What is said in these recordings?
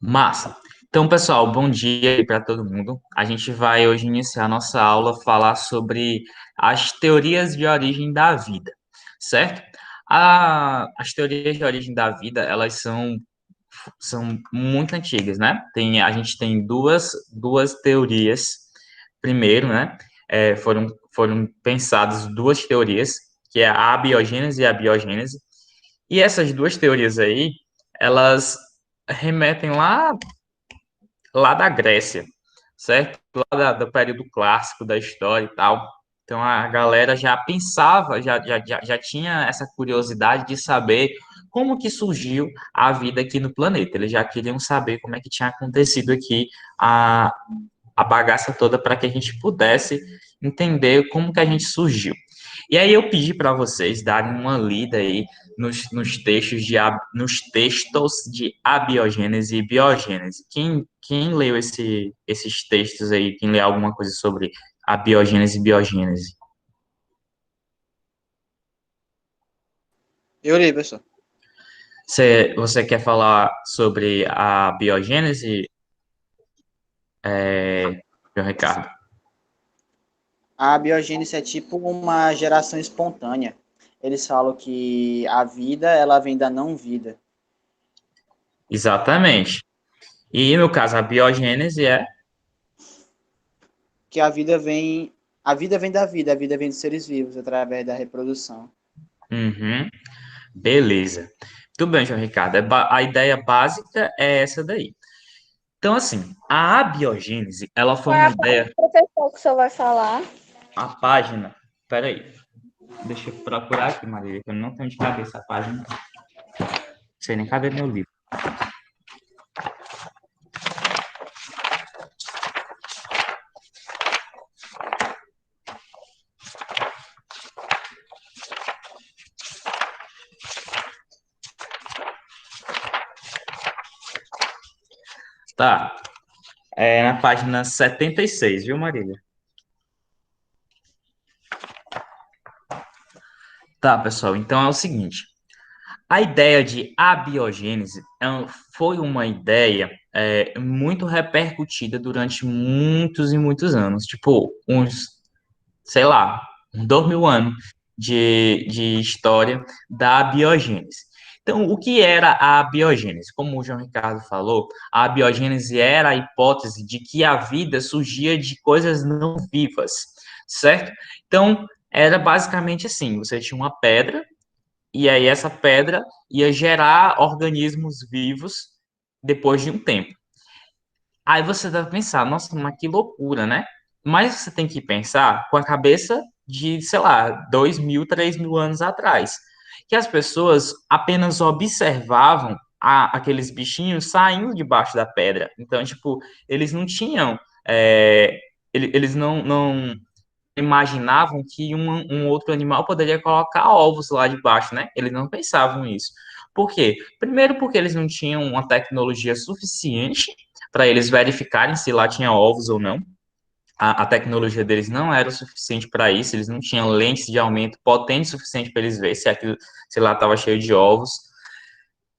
Massa. Então, pessoal, bom dia para todo mundo. A gente vai hoje iniciar nossa aula falar sobre as teorias de origem da vida, certo? As teorias de origem da vida, elas são muito antigas, né? A gente tem duas teorias. Primeiro, né? Foram pensadas duas teorias, que é a abiogênese e a biogênese. E essas duas teorias aí, elas remetem lá da Grécia, certo? Do período clássico da história e tal. Então a galera já pensava, já tinha essa curiosidade de saber como que surgiu a vida aqui no planeta. Eles já queriam saber como é que tinha acontecido aqui a, a bagaça toda para que a gente pudesse entender como que a gente surgiu. E aí eu pedi para vocês darem uma lida aí nos textos de abiogênese e biogênese. Quem leu esses textos aí? Quem lê alguma coisa sobre abiogênese e biogênese? Eu li, pessoal. Você quer falar sobre a biogênese, João Ricardo? A biogênese é tipo uma geração espontânea. Eles falam que a vida, ela vem da não vida. Exatamente. E no caso, a biogênese é. Que a vida vem da vida, a vida vem dos seres vivos através da reprodução. Uhum. Beleza. Tudo bem, João Ricardo. A ideia básica é essa daí. Então, assim, a abiogênese, ela foi Qual é uma a parte ideia. do professor que o senhor vai falar? A página. Peraí, deixa eu procurar aqui, Marília, que eu não tenho de cabeça a página. Não sei nem cadê meu livro. Tá, é na página 76, viu, Marília? Tá, pessoal, então é o seguinte. A ideia de abiogênese foi uma ideia muito repercutida durante muitos e muitos anos. Tipo, sei lá, uns 2.000 anos de história da biogênese. Então, o que era a biogênese? Como o João Ricardo falou, a biogênese era a hipótese de que a vida surgia de coisas não vivas, certo? Então, era basicamente assim: você tinha uma pedra, e aí essa pedra ia gerar organismos vivos depois de um tempo. Aí você deve pensar, nossa, mas que loucura, né? Mas você tem que pensar com a cabeça de, sei lá, 2.000, 3.000 anos atrás, que as pessoas apenas observavam aqueles bichinhos saindo debaixo da pedra. Então, tipo, eles não tinham, eles não imaginavam que um outro animal poderia colocar ovos lá debaixo, né? Eles não pensavam isso. Por quê? Primeiro, porque eles não tinham uma tecnologia suficiente para eles verificarem se lá tinha ovos ou não. A tecnologia deles não era o suficiente para isso, eles não tinham lentes de aumento potente o suficiente para eles verem se aquilo, se lá estava cheio de ovos.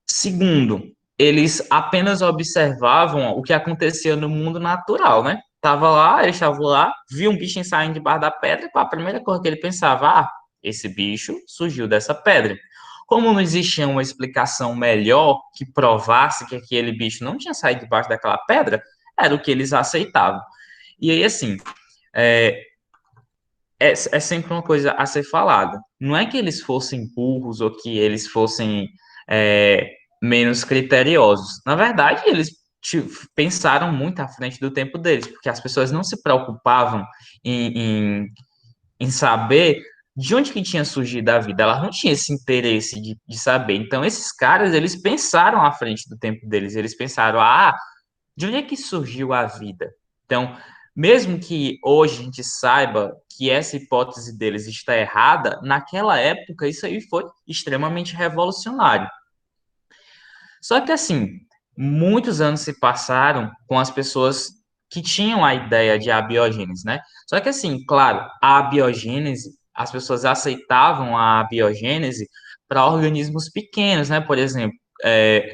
Segundo, eles apenas observavam o que acontecia no mundo natural, né? Tava lá, eles estavam lá, viu um bicho saindo debaixo da pedra, e a primeira coisa que ele pensava, esse bicho surgiu dessa pedra. Como não existia uma explicação melhor que provasse que aquele bicho não tinha saído debaixo daquela pedra, era o que eles aceitavam. E aí, assim, é, é sempre uma coisa a ser falada. Não é que eles fossem burros ou que eles fossem é, menos criteriosos. Na verdade, eles pensaram muito à frente do tempo deles, porque as pessoas não se preocupavam em, em, em saber de onde que tinha surgido a vida. Elas não tinham esse interesse de saber. Então, esses caras, eles pensaram à frente do tempo deles. Eles pensaram, de onde é que surgiu a vida? Então, mesmo que hoje a gente saiba que essa hipótese deles está errada, naquela época isso aí foi extremamente revolucionário. Só que assim, muitos anos se passaram com as pessoas que tinham a ideia de abiogênese, né? Só que assim, claro, a abiogênese, as pessoas aceitavam a abiogênese para organismos pequenos, né? Por exemplo,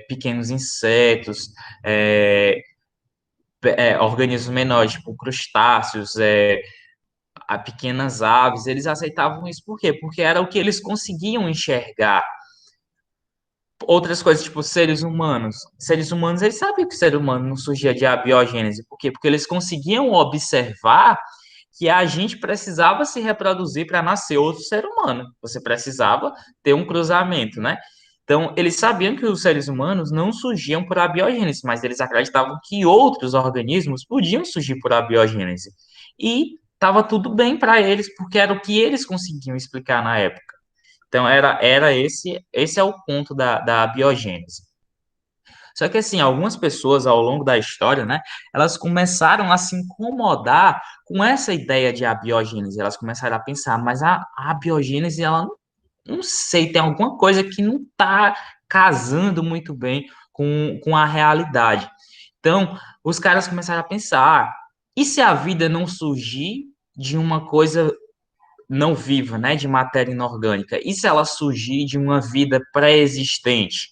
pequenos insetos, organismos menores, tipo crustáceos, a pequenas aves, eles aceitavam isso por quê? Porque era o que eles conseguiam enxergar. Outras coisas, tipo seres humanos. Seres humanos, eles sabiam que o ser humano não surgia de abiogênese. Por quê? Porque eles conseguiam observar que a gente precisava se reproduzir para nascer outro ser humano. Você precisava ter um cruzamento, né? Então, eles sabiam que os seres humanos não surgiam por abiogênese, mas eles acreditavam que outros organismos podiam surgir por abiogênese. E estava tudo bem para eles, porque era o que eles conseguiam explicar na época. Então, era esse é o ponto da biogênese. Só que, assim, algumas pessoas ao longo da história, né, elas começaram a se incomodar com essa ideia de abiogênese. Elas começaram a pensar, mas a abiogênese, ela não sei, tem alguma coisa que não está casando muito bem com a realidade. Então, os caras começaram a pensar, e se a vida não surgir de uma coisa não viva, né, de matéria inorgânica? E se ela surgir de uma vida pré-existente?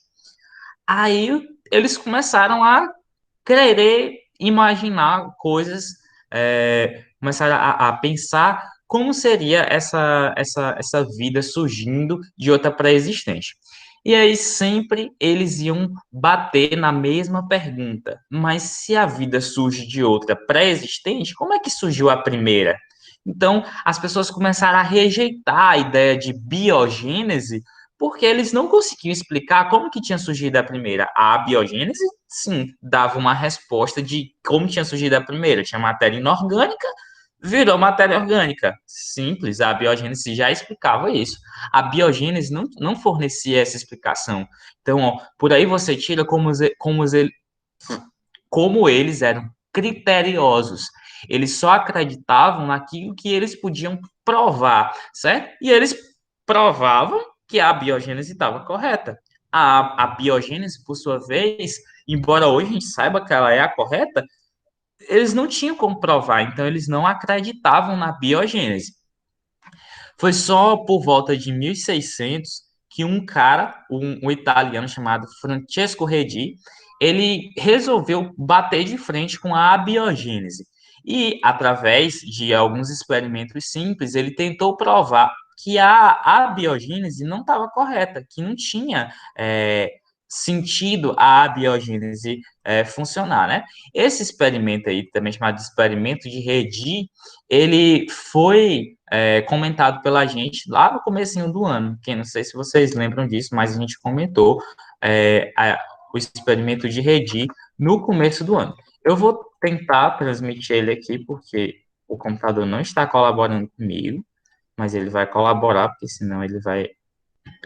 Aí eles começaram a querer imaginar coisas, começaram a pensar como seria essa vida surgindo de outra pré-existente. E aí sempre eles iam bater na mesma pergunta: mas se a vida surge de outra pré-existente, como é que surgiu a primeira? Então, as pessoas começaram a rejeitar a ideia de biogênese porque eles não conseguiam explicar como que tinha surgido a primeira. A abiogênese, sim, dava uma resposta de como tinha surgido a primeira. Tinha matéria inorgânica, virou matéria orgânica. Simples, a abiogênese já explicava isso. A biogênese não fornecia essa explicação. Então, ó, por aí você tira como eles eram criteriosos. Eles só acreditavam naquilo que eles podiam provar, certo? E eles provavam que a biogênese estava correta. A biogênese, por sua vez, embora hoje a gente saiba que ela é a correta, eles não tinham como provar, então eles não acreditavam na biogênese. Foi só por volta de 1600 que um cara, um italiano chamado Francesco Redi, ele resolveu bater de frente com a abiogênese. E, através de alguns experimentos simples, ele tentou provar que a abiogênese não estava correta, que não tinha sentido a abiogênese funcionar, né? Esse experimento aí, também chamado de experimento de Redi, ele foi comentado pela gente lá no comecinho do ano, que não sei se vocês lembram disso, mas a gente comentou o experimento de Redi no começo do ano. Eu vou tentar transmitir ele aqui, porque o computador não está colaborando comigo, mas ele vai colaborar, porque senão ele vai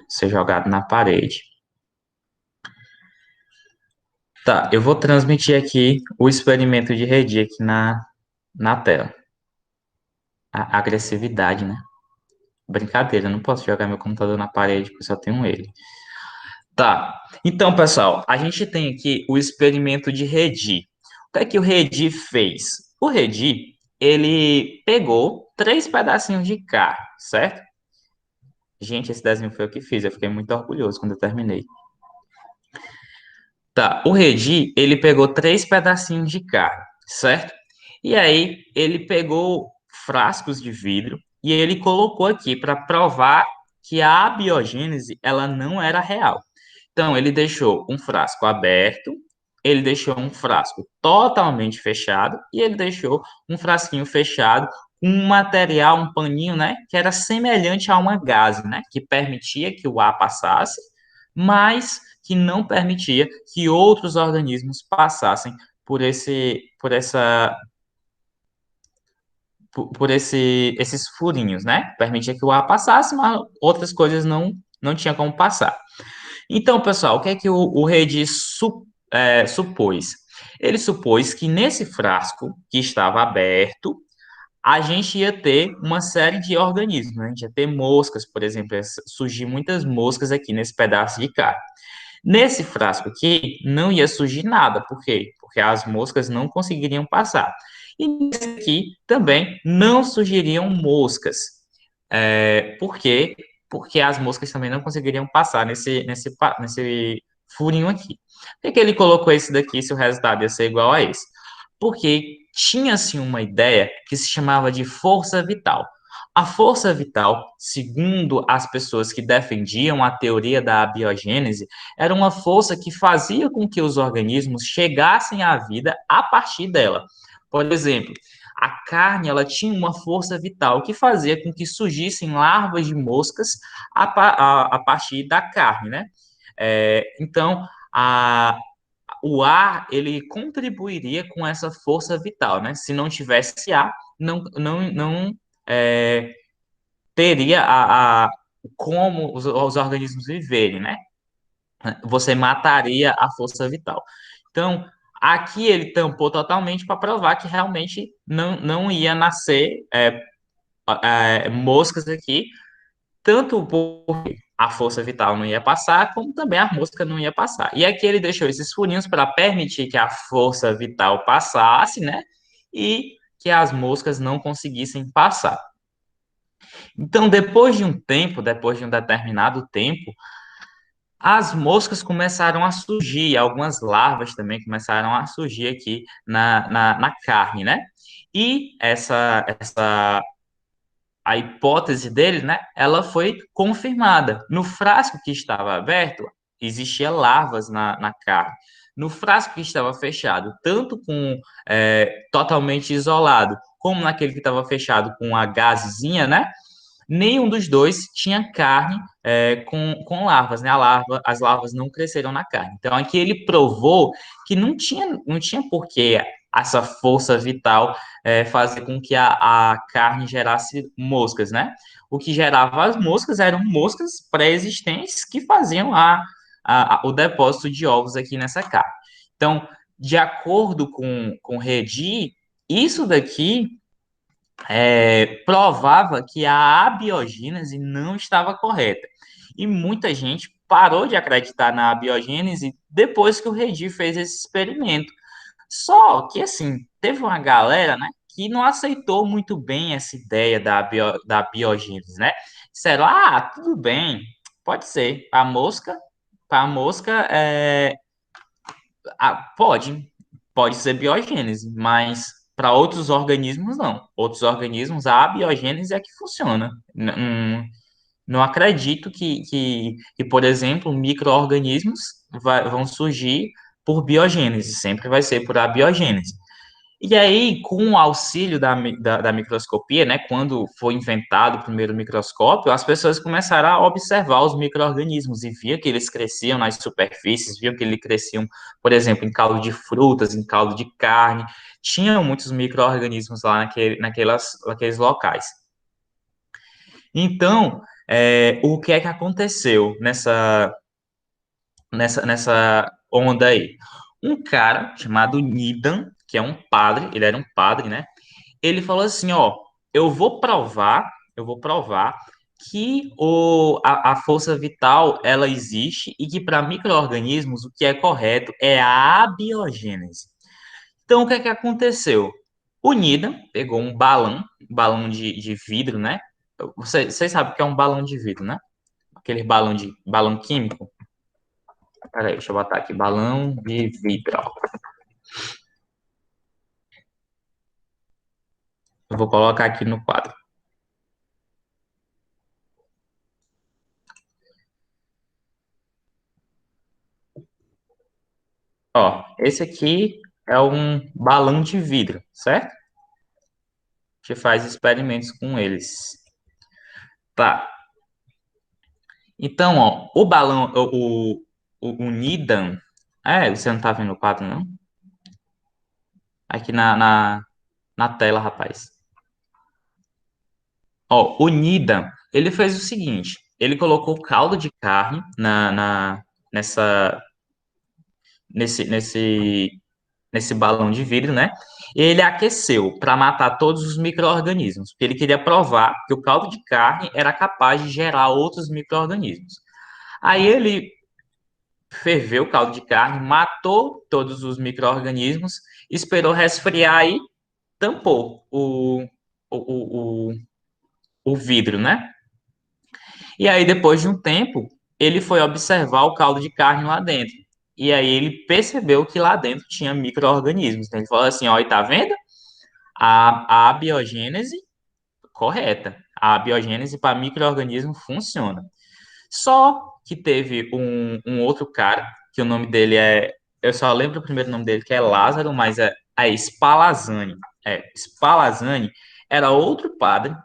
ser jogado na parede. Tá, eu vou transmitir aqui o experimento de Redi aqui na tela. A agressividade, né? Brincadeira, eu não posso jogar meu computador na parede, porque eu só tenho ele. Tá. Então, pessoal, a gente tem aqui o experimento de Redi. O que é que o Redi fez? O Redi, ele pegou 3 pedacinhos de carne, certo? Gente, esse desenho foi eu que fiz, eu fiquei muito orgulhoso quando eu terminei. Tá, o Redi, ele pegou 3 pedacinhos de carne, certo? E aí, ele pegou frascos de vidro e ele colocou aqui para provar que a abiogênese, ela não era real. Então, ele deixou um frasco aberto, ele deixou um frasco totalmente fechado e ele deixou um frasquinho fechado com um material, um paninho, né, que era semelhante a uma gaze, né, que permitia que o ar passasse, mas que não permitia que outros organismos passassem esses furinhos, né? Permitia que o ar passasse, mas outras coisas não tinha como passar. Então, pessoal, o que é que o Redi supôs? Ele supôs que nesse frasco que estava aberto, a gente ia ter uma série de organismos, né? A gente ia ter moscas, por exemplo, ia surgir muitas moscas aqui nesse pedaço de carne. Nesse frasco aqui, não ia surgir nada. Por quê? Porque as moscas não conseguiriam passar. E nesse aqui também não surgiriam moscas. Por quê? Porque as moscas também não conseguiriam passar nesse furinho aqui. Por que que ele colocou esse daqui se o resultado ia ser igual a esse? Porque tinha-se uma ideia que se chamava de força vital. A força vital, segundo as pessoas que defendiam a teoria da abiogênese, era uma força que fazia com que os organismos chegassem à vida a partir dela. Por exemplo, a carne ela tinha uma força vital que fazia com que surgissem larvas de moscas a partir da carne, né? Então, o ar ele contribuiria com essa força vital, né? Se não tivesse ar, não é, teria como os organismos viverem, né? Você mataria a força vital. Então, aqui ele tampou totalmente para provar que realmente não ia nascer moscas aqui, tanto porque a força vital não ia passar, como também a mosca não ia passar. E aqui ele deixou esses furinhos para permitir que a força vital passasse, né? E que as moscas não conseguissem passar. Então, depois de um tempo, depois de um determinado tempo, as moscas começaram a surgir, algumas larvas também começaram a surgir aqui na carne, né? E a hipótese dele, né, ela foi confirmada. No frasco que estava aberto, existia larvas na carne. No frasco que estava fechado, tanto com totalmente isolado, como naquele que estava fechado com a gazezinha, né, nenhum dos dois tinha carne com larvas, né? As larvas não cresceram na carne. Então, aqui ele provou que não tinha por que essa força vital fazer com que a carne gerasse moscas, né? O que gerava as moscas eram moscas pré-existentes que faziam o depósito de ovos aqui nessa carne. Então, de acordo com Redi, isso daqui provava que a abiogênese não estava correta. E muita gente parou de acreditar na abiogênese depois que o Redi fez esse experimento. Só que, assim, teve uma galera, né, que não aceitou muito bem essa ideia da biogênese, né? Disseram, tudo bem, pode ser. Para a mosca, pode ser biogênese, mas para outros organismos, não. Outros organismos, a abiogênese é que funciona. Não acredito que, por exemplo, micro-organismos vão surgir por biogênese, sempre vai ser por abiogênese. E aí, com o auxílio da microscopia, né, quando foi inventado o primeiro microscópio, as pessoas começaram a observar os micro-organismos e via que eles cresciam nas superfícies, viam que eles cresciam, por exemplo, em caldo de frutas, em caldo de carne. Tinham muitos micro-organismos lá naqueles locais. Então, o que é que aconteceu nessa onda aí? Um cara chamado Nidan, que é um padre, ele era um padre, né? Ele falou assim, ó, eu vou provar que a força vital, ela existe e que para micro-organismos o que é correto é a abiogênese. Então, o que é que aconteceu? O Nidan pegou um balão de vidro, né? Vocês sabem o que é um balão de vidro, né? Aquele balão químico. Peraí, deixa eu botar aqui, balão de vidro, ó. Eu vou colocar aqui no quadro. Ó, esse aqui é um balão de vidro, certo? A gente faz experimentos com eles. Tá. Então, ó, o balão, o Nidan. Você não tá vendo o quadro, não? Aqui na tela, rapaz. Ó, o Nidan, ele fez o seguinte: ele colocou caldo de carne nessa, nesse balão de vidro, né? E ele aqueceu para matar todos os micro-organismos, porque ele queria provar que o caldo de carne era capaz de gerar outros micro-organismos. Aí ele ferveu o caldo de carne, matou todos os micro-organismos, esperou resfriar e tampou o, o, o vidro, né? E aí, depois de um tempo, ele foi observar o caldo de carne lá dentro. e aí ele percebeu que lá dentro tinha micro-organismos. Então ele falou assim, ó, e tá vendo? A abiogênese correta. A abiogênese para micro-organismo funciona. Só que teve um outro cara, que o nome dele é. Eu só lembro o primeiro nome dele, que é Lázaro, mas é Spallanzani. Spallanzani era outro padre.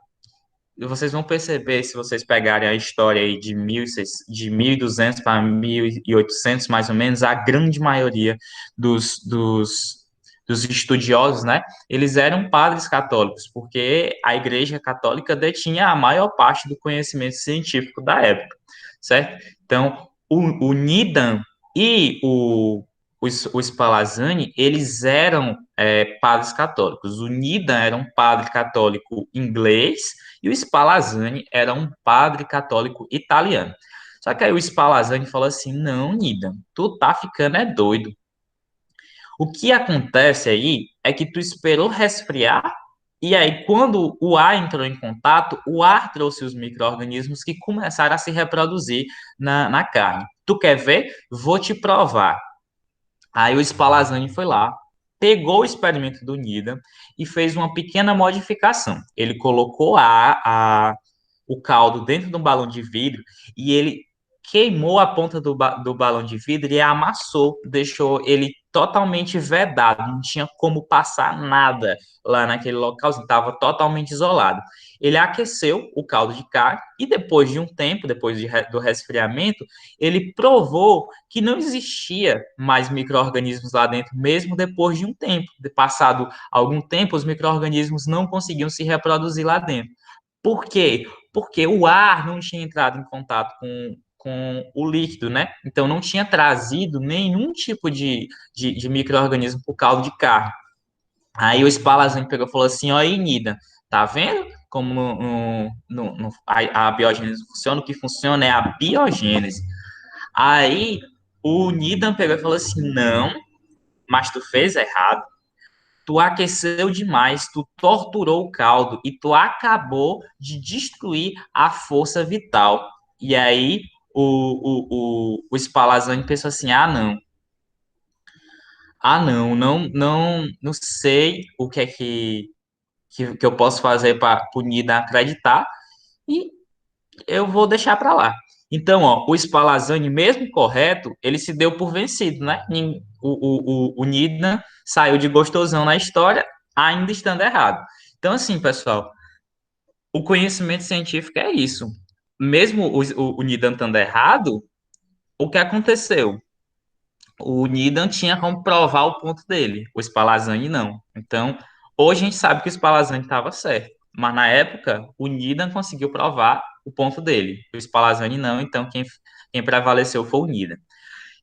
E vocês vão perceber, se vocês pegarem a história aí de 1200 para 1800, mais ou menos, a grande maioria dos estudiosos, né, eles eram padres católicos, porque a Igreja Católica detinha a maior parte do conhecimento científico da época, certo? Então, o Nidan e o Spallanzani, eles eram padres católicos. O Nidan era um padre católico inglês e o Spallanzani era um padre católico italiano. Só que aí o Spallanzani falou assim, não, Nidan, tu tá ficando doido. O que acontece aí é que tu esperou resfriar e aí, quando o ar entrou em contato, o ar trouxe os micro-organismos que começaram a se reproduzir na carne. Tu quer ver? Vou te provar. Aí o Spallanzani foi lá, pegou o experimento do Nida e fez uma pequena modificação. Ele colocou o caldo dentro de um balão de vidro e ele queimou a ponta do balão de vidro e amassou, deixou ele totalmente vedado, não tinha como passar nada lá naquele local, estava totalmente isolado. Ele aqueceu o caldo de carne e depois de um tempo, do resfriamento, ele provou que não existia mais micro-organismos lá dentro, mesmo depois de um tempo. Passado algum tempo, os micro-organismos não conseguiam se reproduzir lá dentro. Por quê? Porque o ar não tinha entrado em contato com o líquido, né? Então não tinha trazido nenhum tipo de micro-organismo para o caldo de carne. Aí o Spallanzani pegou e falou assim, ó, Nida, tá vendo como a biogênese funciona? O que funciona é a biogênese. Aí o Nidan pegou e falou assim: não, mas tu fez errado. Tu aqueceu demais, tu torturou o caldo e tu acabou de destruir a força vital. E aí o Spallanzani pensou assim: não sei o que é que eu posso fazer para o Nidan acreditar e eu vou deixar para lá. Então, ó, o Spallanzani, mesmo correto, ele se deu por vencido, né? O Nidna saiu de gostosão na história, ainda estando errado. Então, assim, pessoal, o conhecimento científico é isso. Mesmo o Nidan estando errado, o que aconteceu? O Nidan tinha como provar o ponto dele, o Spallanzani não. Então, hoje a gente sabe que o Spallanzani estava certo, mas na época o Nidan conseguiu provar o ponto dele, o Spallanzani não, então quem prevaleceu foi o Nidan.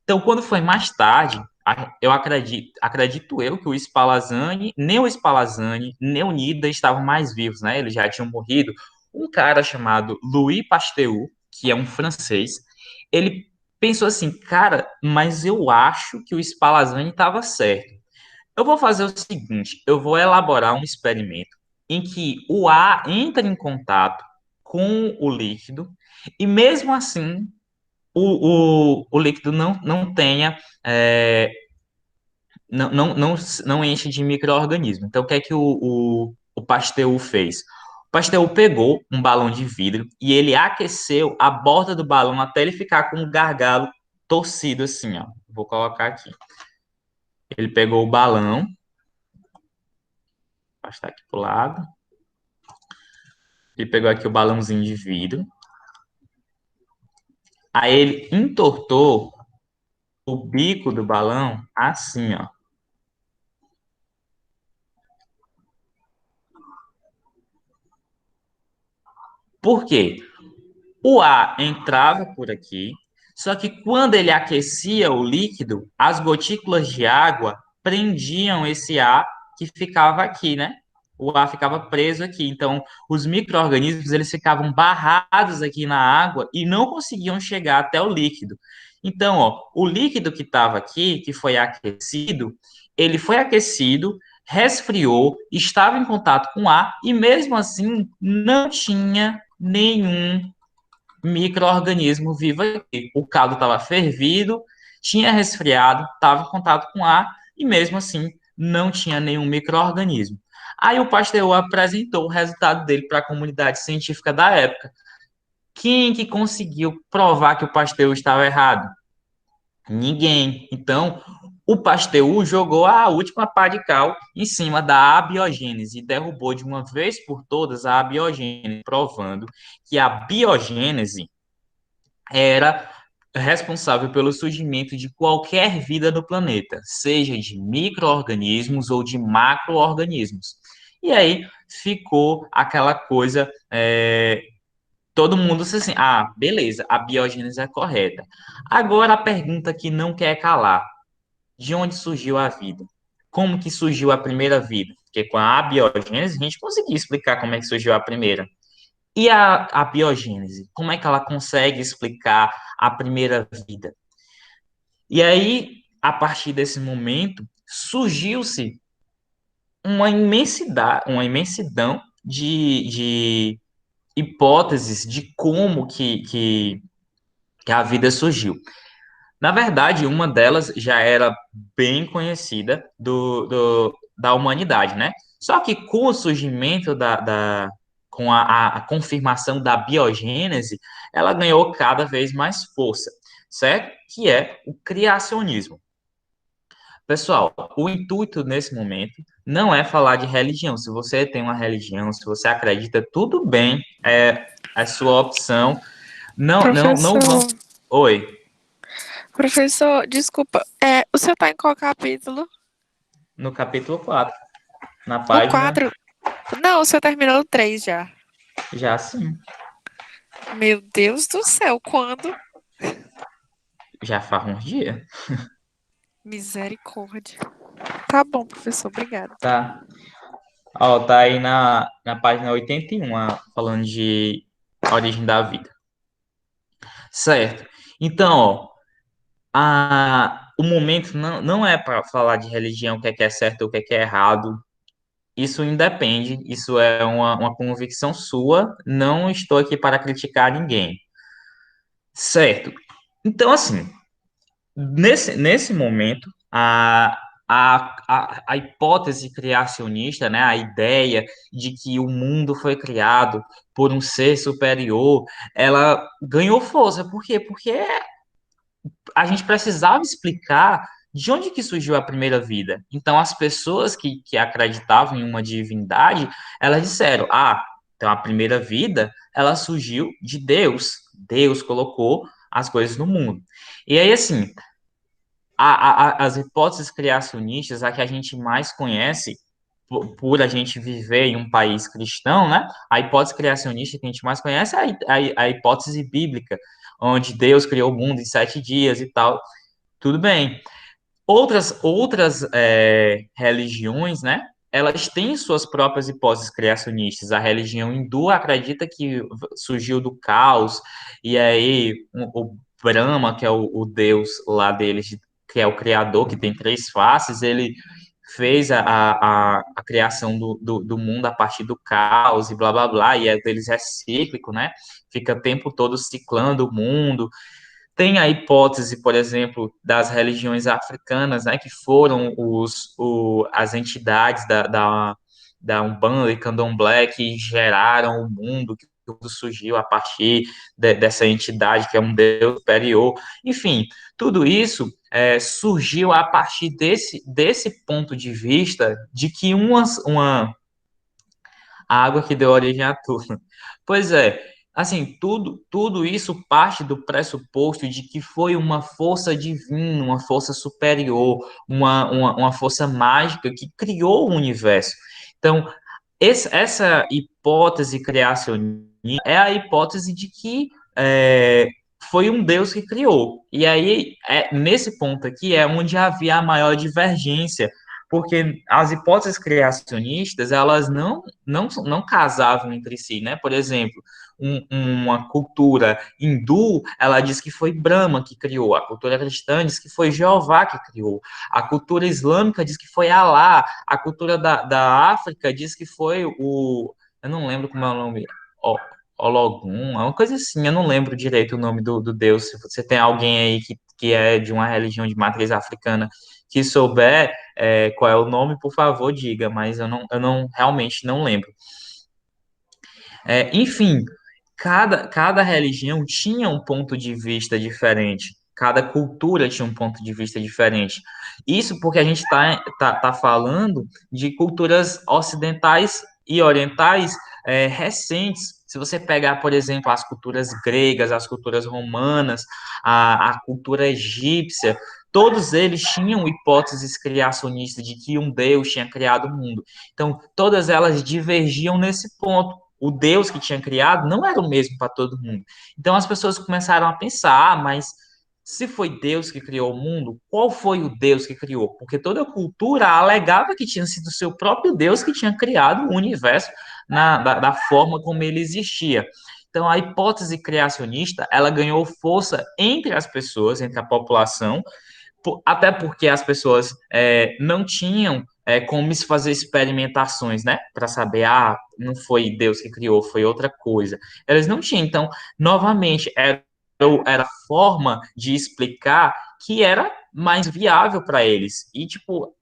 Então, quando foi mais tarde, eu acredito eu que o Spallanzani, nem o Spallanzani, nem o Nidan estavam mais vivos, né? Eles já tinham morrido. Um cara chamado Louis Pasteur, que é um francês, ele pensou assim, cara, mas eu acho que o Spallanzani estava certo. Eu vou fazer o seguinte, eu vou elaborar um experimento em que o ar entra em contato com o líquido e mesmo assim o líquido não tenha não enche de micro-organismo. Então, o que é que o Pasteur fez? O Pasteur pegou um balão de vidro e ele aqueceu a borda do balão até ele ficar com um gargalo torcido assim, ó. Vou colocar aqui. Ele pegou o balão, passar aqui pro lado. Ele pegou aqui o balãozinho de vidro. Aí ele entortou o bico do balão assim, ó. Por quê? O ar entrava por aqui, só que quando ele aquecia o líquido, as gotículas de água prendiam esse ar que ficava aqui, né? O ar ficava preso aqui. Então, os micro-organismos eles ficavam barrados aqui na água e não conseguiam chegar até o líquido. Então, ó, o líquido que estava aqui, que foi aquecido, ele foi aquecido, resfriou, estava em contato com o ar e mesmo assim não tinha nenhum micro-organismo vivo aqui. O caldo estava fervido tinha resfriado, estava em contato com ar e mesmo assim não tinha nenhum micro-organismo. Aí o Pasteur apresentou o resultado dele para a comunidade científica da época. Quem que conseguiu provar que o Pasteur estava errado? Ninguém. Então, o Pasteur jogou a última pá de cal em cima da abiogênese e derrubou de uma vez por todas a abiogênese, provando que a biogênese era responsável pelo surgimento de qualquer vida no planeta, seja de micro-organismos ou de macro-organismos. E aí ficou aquela coisa, todo mundo disse assim, ah, beleza, a biogênese é correta. Agora a pergunta que não quer calar, de onde surgiu a vida? Como que surgiu a primeira vida? Porque com a abiogênese a gente conseguiu explicar como é que surgiu a primeira. E a biogênese? Como é que ela consegue explicar a primeira vida? E aí, a partir desse momento, surgiu-se uma imensidão de hipóteses de como que a vida surgiu. Na verdade, uma delas já era bem conhecida da humanidade, né? Só que com o surgimento com a confirmação da biogênese, ela ganhou cada vez mais força, certo? Que é o criacionismo. Pessoal, o intuito nesse momento não é falar de religião. Se você tem uma religião, se você acredita, tudo bem, é sua opção. Não vamos. Professor, Oi, professor, desculpa, o senhor tá em qual capítulo? no capítulo 4, na O página 4? Não, o senhor terminou o 3 já. já sim, Meu Deus do céu, quando? já faz uns dias, Misericórdia. Tá bom, professor, obrigada. tá? Ó, tá aí na página 81, falando de origem da vida. Certo. Então, ó, o momento não é para falar de religião, o que é certo, o que é errado. Isso independe, isso é uma convicção sua. Não estou aqui para criticar ninguém. Certo. Então, assim, nesse momento, a hipótese criacionista, né, a ideia de que o mundo foi criado por um ser superior, ela ganhou força. Por quê? Porque a gente precisava explicar de onde que surgiu a primeira vida. Então, as pessoas que acreditavam em uma divindade, elas disseram, então a primeira vida, ela surgiu de Deus. Deus colocou as coisas no mundo. E aí, assim, as hipóteses criacionistas, a que a gente mais conhece, por a gente viver em um país cristão, né? A hipótese criacionista que a gente mais conhece é a hipótese bíblica, onde Deus criou o mundo em 7 dias e tal. Tudo bem. Outras religiões, né? Elas têm suas próprias hipóteses criacionistas. A religião hindu acredita que surgiu do caos, e aí o Brahma, que é o deus lá deles, que é o criador, que tem 3 faces, ele fez a criação do mundo a partir do caos e blá blá blá, e deles é cíclico, né? Fica o tempo todo ciclando o mundo. Tem a hipótese, por exemplo, das religiões africanas, né, que foram as entidades da Umbanda e Candomblé que geraram o mundo, que tudo surgiu a partir dessa entidade, que é um Deus superior. Enfim, tudo isso surgiu a partir desse ponto de vista de que a água que deu origem a tudo. Pois é, assim, tudo isso parte do pressuposto de que foi uma força divina, uma força superior, uma força mágica que criou o universo. Então, essa hipótese criacionista é a hipótese de que foi um Deus que criou. E aí, nesse ponto aqui, é onde havia a maior divergência, porque as hipóteses criacionistas, elas não casavam entre si, né? Por exemplo, uma cultura hindu, ela diz que foi Brahma que criou, a cultura cristã diz que foi Jeová que criou, a cultura islâmica diz que foi Alá, a cultura da África diz que foi eu não lembro como é o nome, Ologum, é uma coisa assim, eu não lembro direito o nome do Deus, se você tem alguém aí que que é de uma religião de matriz africana, que souber qual é o nome, por favor, diga, mas eu não realmente não lembro. Enfim, cada religião tinha um ponto de vista diferente, cada cultura tinha um ponto de vista diferente. Isso porque a gente tá falando de culturas ocidentais e orientais recentes. Se você pegar, por exemplo, as culturas gregas, as culturas romanas, a cultura egípcia, todos eles tinham hipóteses criacionistas de que um Deus tinha criado o mundo. Então, todas elas divergiam nesse ponto. O Deus que tinha criado não era o mesmo para todo mundo. Então as pessoas começaram a pensar, mas se foi Deus que criou o mundo, qual foi o Deus que criou? Porque toda cultura alegava que tinha sido o seu próprio Deus que tinha criado o universo da forma como ele existia. Então a hipótese criacionista, ela ganhou força entre as pessoas, entre a população, até porque as pessoas não tinham como se fazer experimentações, né? Para saber, não foi Deus que criou, foi outra coisa. Eles não tinham. Então, novamente, era a forma de explicar que era mais viável para eles. E, tipo,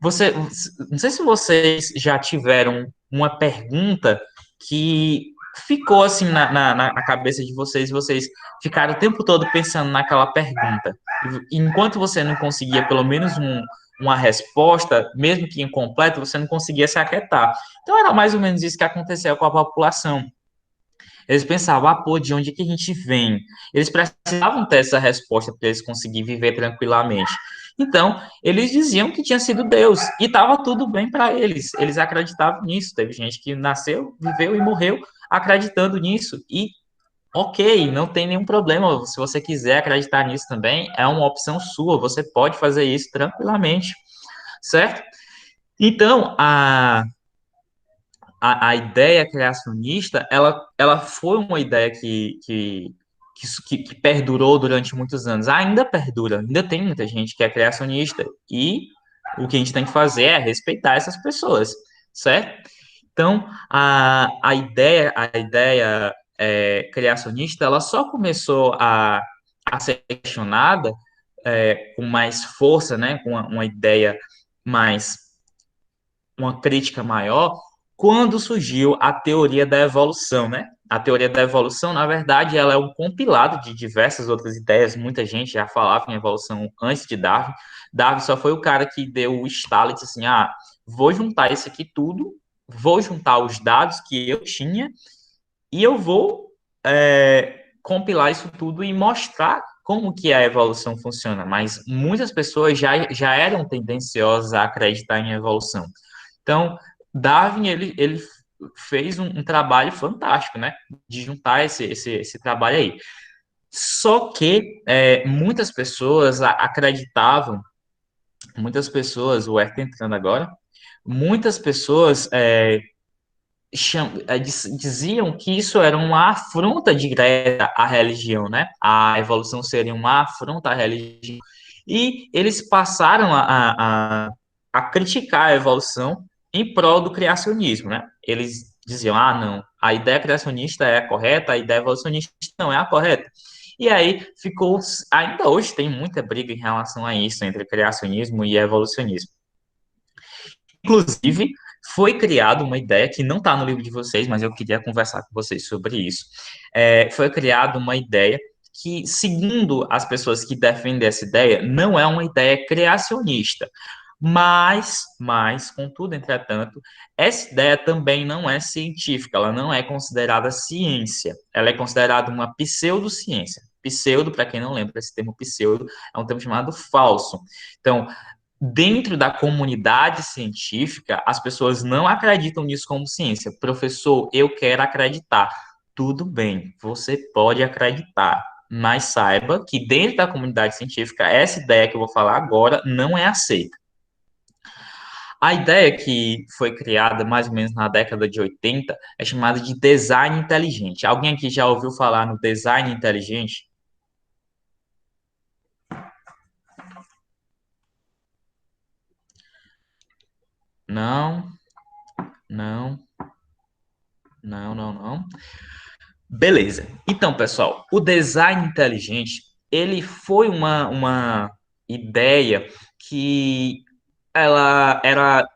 não sei se vocês já tiveram uma pergunta que ficou assim na cabeça de vocês ficaram o tempo todo pensando naquela pergunta. Enquanto você não conseguia pelo menos uma resposta, mesmo que incompleta, você não conseguia se aquietar. Então era mais ou menos isso que aconteceu com a população. Eles pensavam, pô, de onde é que a gente vem? Eles precisavam ter essa resposta para eles conseguirem viver tranquilamente. Então, eles diziam que tinha sido Deus e estava tudo bem para eles. Eles acreditavam nisso. Teve gente que nasceu, viveu e morreu acreditando nisso. E ok, não tem nenhum problema. Se você quiser acreditar nisso também, é uma opção sua. Você pode fazer isso tranquilamente, certo? Então, a ideia criacionista, ela foi uma ideia que perdurou durante muitos anos. Ainda perdura, ainda tem muita gente que é criacionista. E o que a gente tem que fazer é respeitar essas pessoas, certo? Então, a ideia criacionista, ela só começou a ser questionada com mais força, né, com uma ideia mais, uma crítica maior, quando surgiu a teoria da evolução, né? A teoria da evolução, na verdade, ela é um compilado de diversas outras ideias. Muita gente já falava em evolução antes de Darwin. Darwin só foi o cara que deu o estalo e disse assim, vou juntar isso aqui tudo, vou juntar os dados que eu tinha e eu vou compilar isso tudo e mostrar como que a evolução funciona. Mas muitas pessoas já eram tendenciosas a acreditar em evolução. Então, Darwin, ele fez um trabalho fantástico, né? De juntar esse trabalho aí. Só que muitas pessoas acreditavam, muitas pessoas, o Herta entrando agora, muitas pessoas diziam que isso era uma afronta direta à religião, né? A evolução seria uma afronta à religião. E eles passaram a criticar a evolução em prol do criacionismo, né? Eles diziam, não, a ideia criacionista é a correta, a ideia evolucionista não é a correta. E aí ficou, ainda hoje tem muita briga em relação a isso, entre criacionismo e evolucionismo. Inclusive, foi criada uma ideia que não está no livro de vocês, mas eu queria conversar com vocês sobre isso. Foi criada uma ideia que, segundo as pessoas que defendem essa ideia, não é uma ideia criacionista. Mas, contudo, entretanto, essa ideia também não é científica, ela não é considerada ciência, ela é considerada uma pseudociência. Pseudo, para quem não lembra, esse termo pseudo é um termo chamado falso. Então, dentro da comunidade científica, as pessoas não acreditam nisso como ciência. Professor, eu quero acreditar. Tudo bem, você pode acreditar, mas saiba que dentro da comunidade científica, essa ideia que eu vou falar agora não é aceita. A ideia que foi criada mais ou menos na década de 80 é chamada de design inteligente. Alguém aqui já ouviu falar no design inteligente? Não, não, não. Beleza. Então, pessoal, o design inteligente, ele foi uma ideia que ela era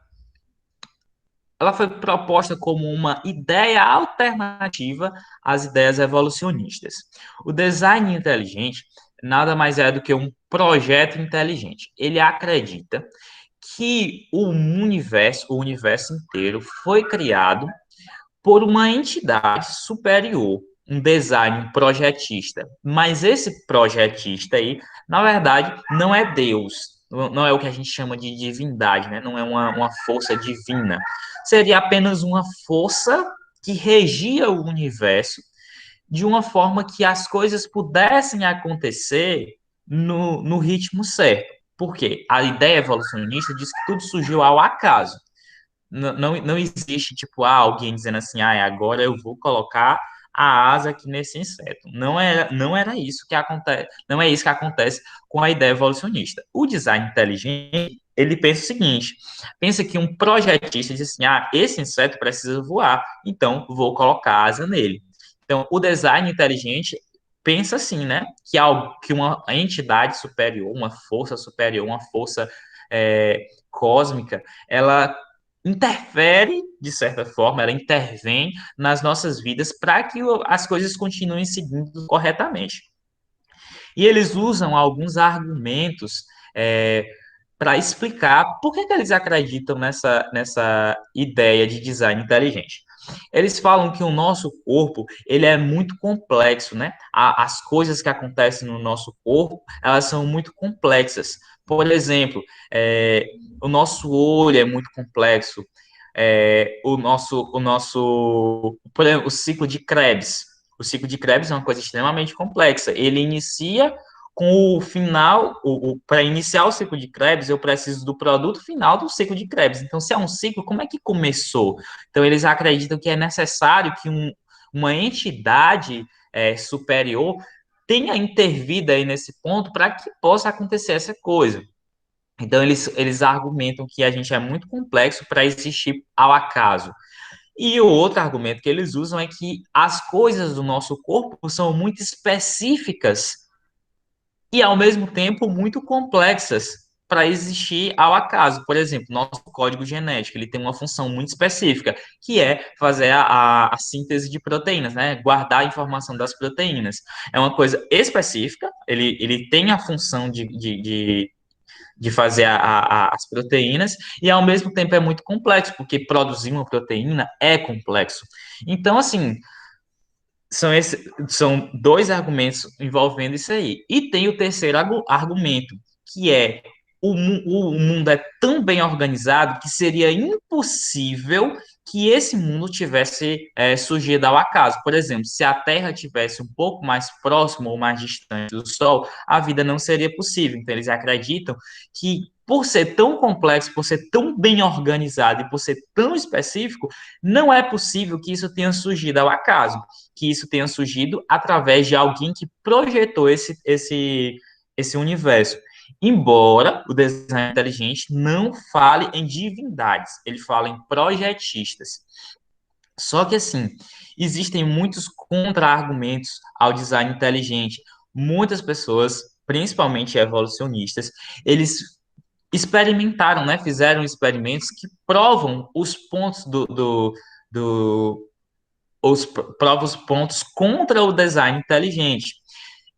ela foi proposta como uma ideia alternativa às ideias evolucionistas. O design inteligente nada mais é do que um projeto inteligente. Ele acredita que o universo inteiro foi criado por uma entidade superior, um design, um projetista. Mas esse projetista aí, na verdade, não é Deus, não é o que a gente chama de divindade, né? Não é uma força divina. Seria apenas uma força que regia o universo de uma forma que as coisas pudessem acontecer no ritmo certo. Por quê? A ideia evolucionista diz que tudo surgiu ao acaso. Não existe, tipo, alguém dizendo assim, agora eu vou colocar a asa aqui nesse inseto. Não era isso que acontece, não é isso que acontece com a ideia evolucionista. O design inteligente, ele pensa o seguinte, pensa que um projetista diz assim, esse inseto precisa voar, então vou colocar asa nele. Então, o design inteligente pensa assim, né, que uma entidade superior, uma força cósmica, ela interfere, de certa forma, ela intervém nas nossas vidas para que as coisas continuem seguindo corretamente. E eles usam alguns argumentos para explicar por que eles acreditam nessa ideia de design inteligente. Eles falam que o nosso corpo, ele é muito complexo, né? As coisas que acontecem no nosso corpo, elas são muito complexas. Por exemplo, o nosso olho é muito complexo. Por exemplo, o ciclo de Krebs. O ciclo de Krebs é uma coisa extremamente complexa. Ele inicia com o final, para iniciar o ciclo de Krebs, eu preciso do produto final do ciclo de Krebs. Então, se é um ciclo, como é que começou? Então, eles acreditam que é necessário que uma entidade superior tenha intervido aí nesse ponto para que possa acontecer essa coisa. Então, eles argumentam que a gente é muito complexo para existir ao acaso. E o outro argumento que eles usam é que as coisas do nosso corpo são muito específicas e, ao mesmo tempo, muito complexas para existir ao acaso. Por exemplo, nosso código genético, ele tem uma função muito específica, que é fazer a síntese de proteínas, né? Guardar a informação das proteínas. É uma coisa específica, ele tem a função de fazer as proteínas, e ao mesmo tempo é muito complexo, porque produzir uma proteína é complexo. Então, assim, são dois argumentos envolvendo isso aí. E tem o terceiro argumento, que é o mundo é tão bem organizado que seria impossível que esse mundo tivesse surgido ao acaso. Por exemplo, se a Terra tivesse um pouco mais próximo ou mais distante do Sol, a vida não seria possível. Então, eles acreditam que, por ser tão complexo, por ser tão bem organizado e por ser tão específico, não é possível que isso tenha surgido ao acaso, que isso tenha surgido através de alguém que projetou esse universo. Embora o design inteligente não fale em divindades, ele fala em projetistas. Só que, assim, existem muitos contra-argumentos ao design inteligente. Muitas pessoas, principalmente evolucionistas, eles experimentaram, né? Fizeram experimentos que provam os pontos do prova os pontos contra o design inteligente.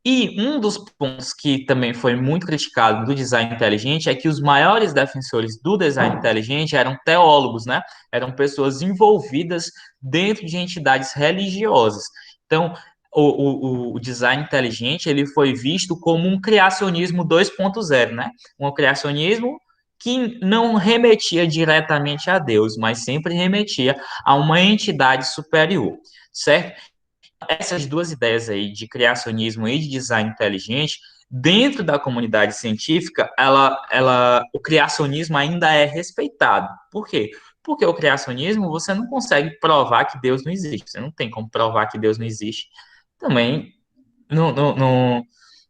E um dos pontos que também foi muito criticado do design inteligente é que os maiores defensores do design inteligente eram teólogos, né? Eram pessoas envolvidas dentro de entidades religiosas. Então, o design inteligente ele foi visto como um criacionismo 2.0, né? Um criacionismo que não remetia diretamente a Deus, mas sempre remetia a uma entidade superior, certo? Essas duas ideias aí de criacionismo e de design inteligente, dentro da comunidade científica, o criacionismo ainda é respeitado. Por quê? Porque o criacionismo você não consegue provar que Deus não existe. Você não tem como provar que Deus não existe. Também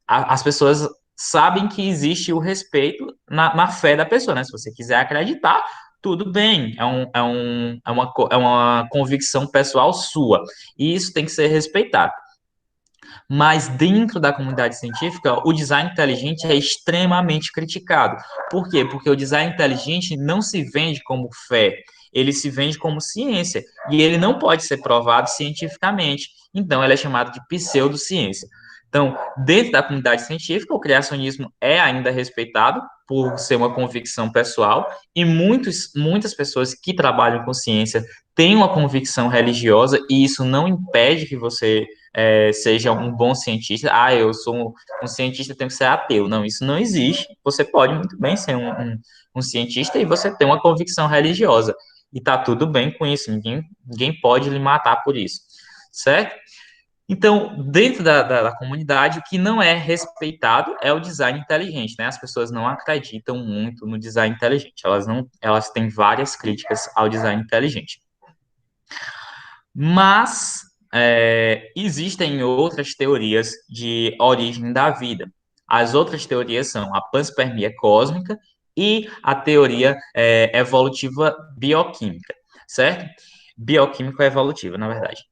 as pessoas sabem que existe o respeito na fé da pessoa, né? Se você quiser acreditar, tudo bem, é uma convicção pessoal sua, e isso tem que ser respeitado. Mas dentro da comunidade científica, o design inteligente é extremamente criticado. Por quê? Porque o design inteligente não se vende como fé, ele se vende como ciência, e ele não pode ser provado cientificamente. Então, ele é chamado de pseudociência. Então, dentro da comunidade científica, o criacionismo é ainda respeitado por ser uma convicção pessoal, e muitas pessoas que trabalham com ciência têm uma convicção religiosa, e isso não impede que você seja um bom cientista. Ah, eu sou um cientista, tenho que ser ateu. Não, isso não existe. Você pode muito bem ser um cientista e você tem uma convicção religiosa. E tá tudo bem com isso. Ninguém pode lhe matar por isso. Certo? Então, dentro da comunidade, o que não é respeitado é o design inteligente, né? As pessoas não acreditam muito no design inteligente. Elas têm várias críticas ao design inteligente. Mas existem outras teorias de origem da vida. As outras teorias são a panspermia cósmica e a teoria evolutiva bioquímica, certo? Bioquímico-evolutiva, na verdade.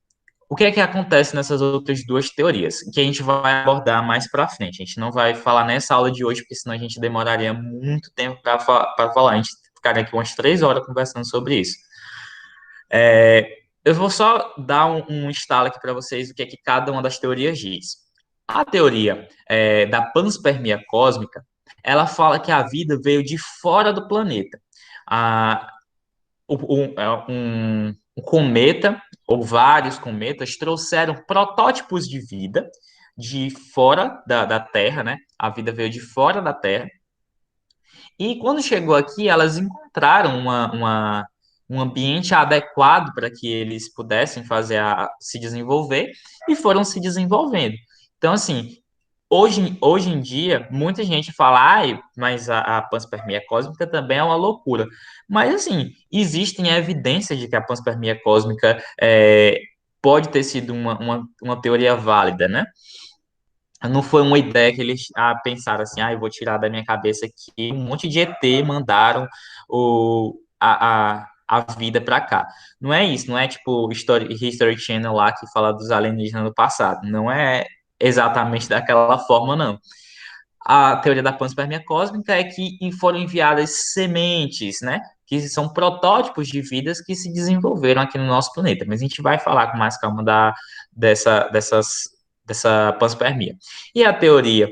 O que é que acontece nessas outras duas teorias? Que a gente vai abordar mais para frente. A gente não vai falar nessa aula de hoje, porque senão a gente demoraria muito tempo para falar. A gente ficaria aqui umas 3 horas conversando sobre isso. Eu vou só dar um estalo aqui para vocês o que é que cada uma das teorias diz. A teoria da panspermia cósmica, ela fala que a vida veio de fora do planeta. Ah, um cometa, ou vários cometas, trouxeram protótipos de vida de fora da Terra, né? A vida veio de fora da Terra. E quando chegou aqui, elas encontraram um ambiente adequado para que eles pudessem se desenvolver e foram se desenvolvendo. Então, assim, hoje em dia, muita gente fala, ai, mas a panspermia cósmica também é uma loucura. Mas, assim, existem evidências de que a panspermia cósmica pode ter sido uma teoria válida, né? Não foi uma ideia que eles pensaram assim, eu vou tirar da minha cabeça que um monte de ET mandaram a vida para cá. Não é isso, não é tipo History Channel lá que fala dos alienígenas no passado. Não é exatamente daquela forma, não. A teoria da panspermia cósmica é que foram enviadas sementes, né? Que são protótipos de vidas que se desenvolveram aqui no nosso planeta. Mas a gente vai falar com mais calma dessa panspermia. E a teoria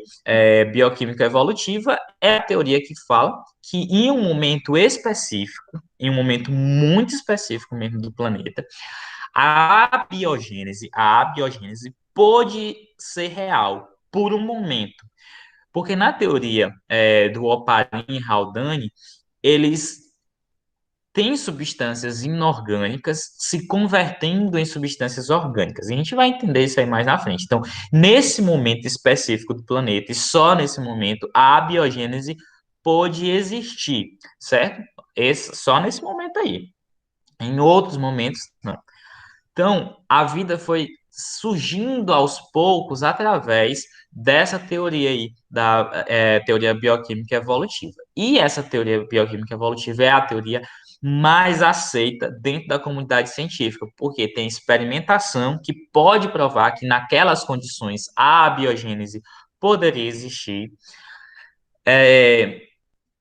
bioquímica evolutiva é a teoria que fala que em um momento específico, em um momento muito específico mesmo do planeta, a abiogênese pode ser real por um momento. Porque na teoria do Oparin e Haldane, eles têm substâncias inorgânicas se convertendo em substâncias orgânicas. E a gente vai entender isso aí mais na frente. Então, nesse momento específico do planeta, e só nesse momento, a abiogênese pode existir, certo? Só nesse momento aí. Em outros momentos, não. Então, a vida foi surgindo aos poucos através dessa teoria aí, da teoria bioquímica evolutiva. E essa teoria bioquímica evolutiva é a teoria mais aceita dentro da comunidade científica, porque tem experimentação que pode provar que naquelas condições a abiogênese poderia existir.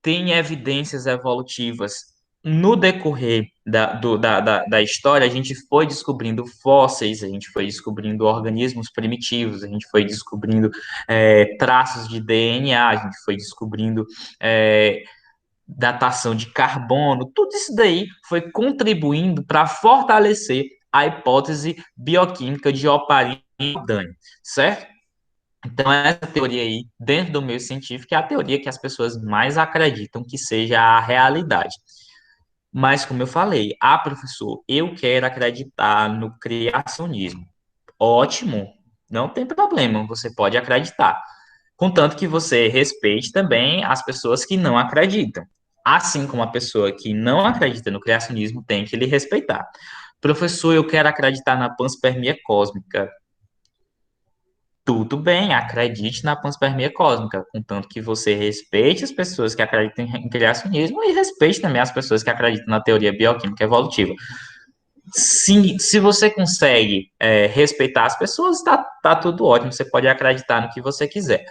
Tem evidências evolutivas no decorrer da história. A gente foi descobrindo fósseis, a gente foi descobrindo organismos primitivos, a gente foi descobrindo traços de DNA, a gente foi descobrindo datação de carbono. Tudo isso daí foi contribuindo para fortalecer a hipótese bioquímica de Oparin e Haldane, certo? Então, essa teoria aí, dentro do meio científico, é a teoria que as pessoas mais acreditam que seja a realidade. Mas, como eu falei, professor, eu quero acreditar no criacionismo. Ótimo, não tem problema, você pode acreditar. Contanto que você respeite também as pessoas que não acreditam. Assim como a pessoa que não acredita no criacionismo tem que lhe respeitar. Professor, eu quero acreditar na panspermia cósmica. Tudo bem, acredite na panspermia cósmica, contanto que você respeite as pessoas que acreditam em criacionismo e respeite também as pessoas que acreditam na teoria bioquímica evolutiva. se você consegue respeitar as pessoas, tá tudo ótimo, você pode acreditar no que você quiser.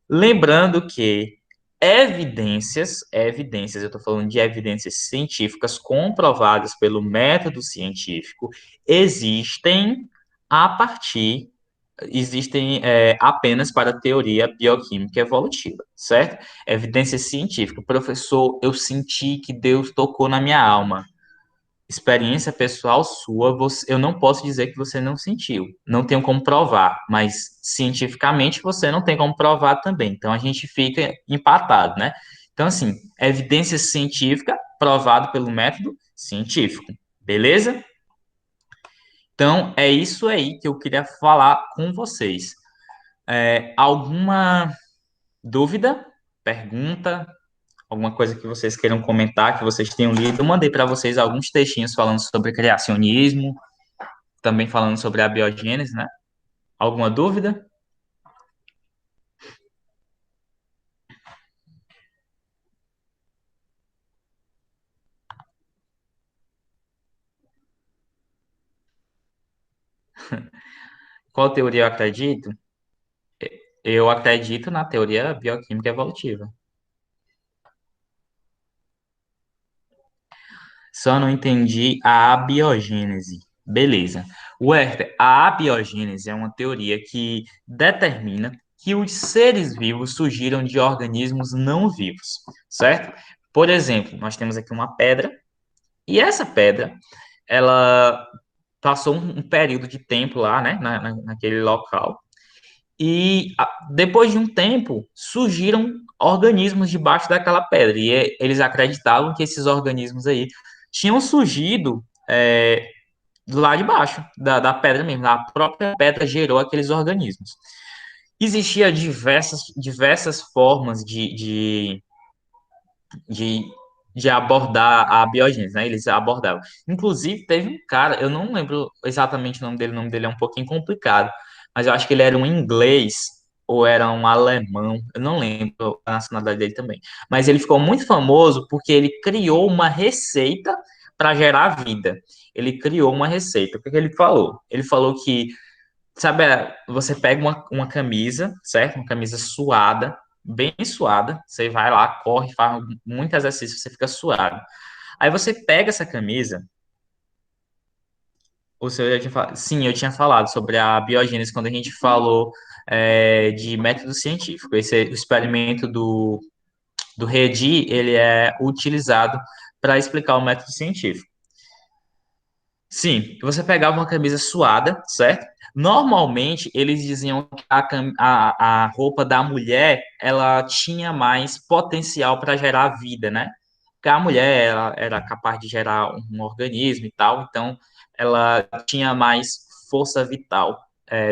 Lembrando que evidências, eu estou falando de evidências científicas comprovadas pelo método científico, existem a partir, existem apenas para a teoria bioquímica evolutiva, certo? Evidência científica. Professor, eu senti que Deus tocou na minha alma. Experiência pessoal sua, eu não posso dizer que você não sentiu. Não tenho como provar, mas cientificamente você não tem como provar também. Então a gente fica empatado, né? Então, assim, evidência científica provado pelo método científico. Beleza? Então, é isso aí que eu queria falar com vocês. Alguma dúvida? Pergunta? Alguma coisa que vocês queiram comentar, que vocês tenham lido? Eu mandei para vocês alguns textinhos falando sobre criacionismo, também falando sobre a biogênese, né? Alguma dúvida? Qual teoria eu acredito? Eu acredito na teoria bioquímica evolutiva. Só não entendi a abiogênese. Beleza. Werther, a abiogênese é uma teoria que determina que os seres vivos surgiram de organismos não vivos, certo? Por exemplo, nós temos aqui uma pedra, e essa pedra, ela passou um período de tempo lá, né, naquele local, e depois de um tempo surgiram organismos debaixo daquela pedra, e eles acreditavam que esses organismos aí tinham surgido lá de baixo, da pedra mesmo. A própria pedra gerou aqueles organismos. Existia diversas formas de, de abordar a biogênese, né? Eles abordavam. Inclusive, teve um cara, eu não lembro exatamente o nome dele é um pouquinho complicado, mas eu acho que ele era um inglês ou era um alemão, eu não lembro a nacionalidade dele também. Mas ele ficou muito famoso porque ele criou uma receita para gerar vida. Ele criou uma receita. O que que ele falou? Ele falou que sabe, você pega uma camisa, certo? Uma camisa suada, bem suada. Você vai lá, corre, faz muito exercício, você fica suado. Aí você pega essa camisa. O senhor já tinha falado, sim, eu tinha falado sobre a biogênese quando a gente falou de método científico. Esse experimento do Redi, ele é utilizado para explicar o método científico. Sim, você pegava uma camisa suada, certo? Normalmente, eles diziam que a roupa da mulher, ela tinha mais potencial para gerar vida, né? Porque a mulher, ela era capaz de gerar um organismo e tal, então ela tinha mais força vital,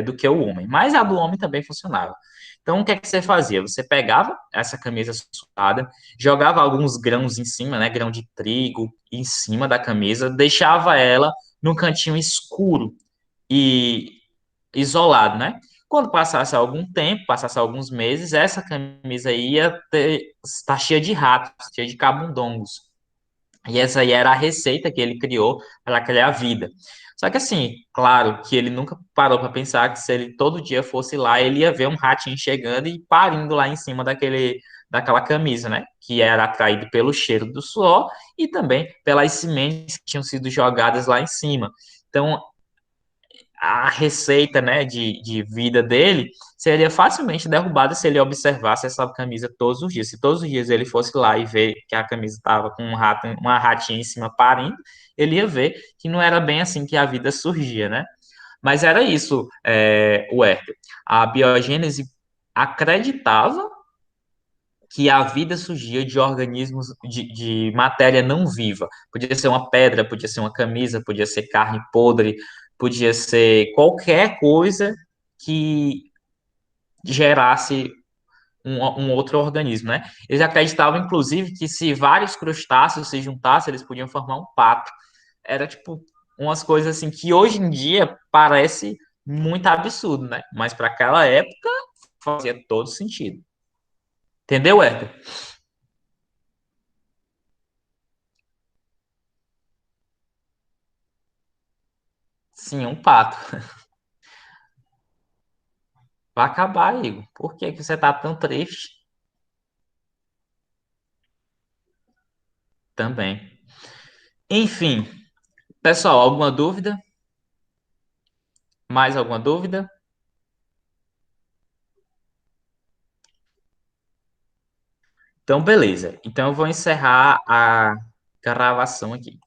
do que o homem. Mas a do homem também funcionava. Então, o que é que você fazia? Você pegava essa camisa suada, jogava alguns grãos em cima, né? Grão de trigo em cima da camisa, deixava ela num cantinho escuro e isolado, né? Quando passasse algum tempo, passasse alguns meses, essa camisa estar cheia de ratos, cheia de camundongos. E essa aí era a receita que ele criou para criar a vida. Só que assim, claro que ele nunca parou para pensar que se ele todo dia fosse lá, ele ia ver um ratinho chegando e parindo lá em cima daquela camisa, né? Que era atraído pelo cheiro do suor e também pelas sementes que tinham sido jogadas lá em cima. Então, a receita, né, de vida dele seria facilmente derrubada se ele observasse essa camisa todos os dias. Se todos os dias ele fosse lá e ver que a camisa estava com uma ratinha em cima parindo, ele ia ver que não era bem assim que a vida surgia, né? Mas era isso, o Herter. A biogênese acreditava que a vida surgia de organismos de matéria não viva. Podia ser uma pedra, podia ser uma camisa, podia ser carne podre, podia ser qualquer coisa que gerasse um outro organismo, né? Eles acreditavam, inclusive, que se vários crustáceos se juntassem, eles podiam formar um pato. Era tipo umas coisas assim que hoje em dia parece muito absurdo, né? Mas para aquela época fazia todo sentido. Entendeu, Éder? Sim, um pato. Vai acabar, Igor. Por que que você tá tão triste? Também. Enfim, pessoal, alguma dúvida? Mais alguma dúvida? Então, beleza. Então, eu vou encerrar a gravação aqui.